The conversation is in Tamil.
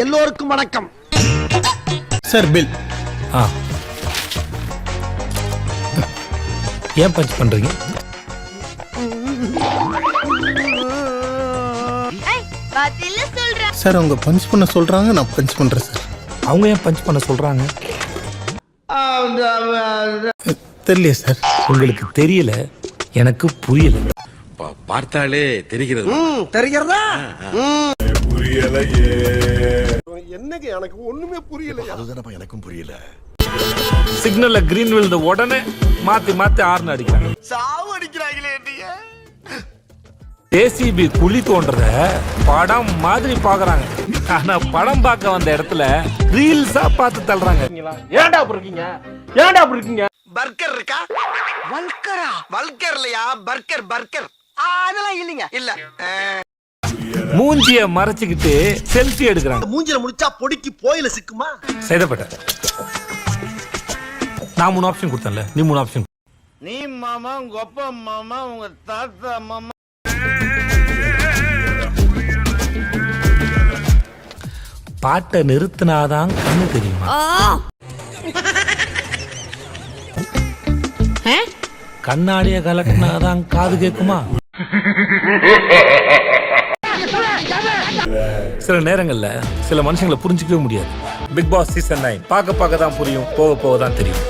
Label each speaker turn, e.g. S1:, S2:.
S1: எல்லோருக்கும் வணக்கம்
S2: சார். பில்.
S3: ஏன் பஞ்ச் பண்றீங்க?
S2: சார் அவங்க பஞ்ச் பண்ண சொல்றாங்க, நான் பஞ்ச் பண்றேன் சார்.
S3: அவங்க ஏன் பஞ்ச் பண்ண சொல்றாங்க?
S2: தெரியலையே சார்.
S3: உங்களுக்கு தெரியல, எனக்கு புரியல.
S4: பார்த்தாலே தெரிகிறது.
S1: தெரிகிறதா?
S5: புரியலையே. என்னங்க எனக்கு ஒண்ணுமே புரியல.
S4: அதுதானப்பா எனக்கும் புரியல.
S3: சிக்னல்ல கிரீன் விழுந்த உடனே மாத்தி மாத்தி ஹார்ன் அடிக்கிறாங்க.
S5: சாவு அடிக்கிறாங்களே நீங்க.
S3: ஜேசிபி குழி தோன்றத படம் மாதிரி பாக்குறாங்க. ஆனா படம் பார்க்க வந்த இடத்துல ரீல்ஸா பார்த்து தள்ளுறாங்க.
S1: ஏன்டா அப்படி இருக்கீங்க? ஏன்டா அப்படி இருக்கீங்க?
S5: பர்கர் இருக்கா? வல்கரா? வல்கர் இல்லையா? Burger burger. அதெல்லாம் இல்லைங்க. இல்ல.
S3: மூஞ்சிய மறைச்சுக்கிட்டு செல்ஃபி எடுக்கிறாங்க.
S1: மூஞ்சில முடிச்சா பொடிக்கு போயில சிக்குமா?
S3: செய்தப்பட்ட நான் 3 ஆப்ஷன் கொடுத்தேன்ல, நீ 3 ஆப்ஷன்.
S5: நீ மாமா, உங்க அப்பா மாமா, உங்க தாத்தா மாமா.
S3: பாட்டை நிறுத்தினாதான் கண்ணு தெரியுமா? கண்ணாடிய கலட்டினாதான் காது கேட்குமா? சில நேரங்கள்ல சில மனுஷங்களை புரிஞ்சிக்கவே முடியாது. பிக் பாஸ் சீசன் 9 பார்க்க தான் புரியும், போக தான் தெரியும்.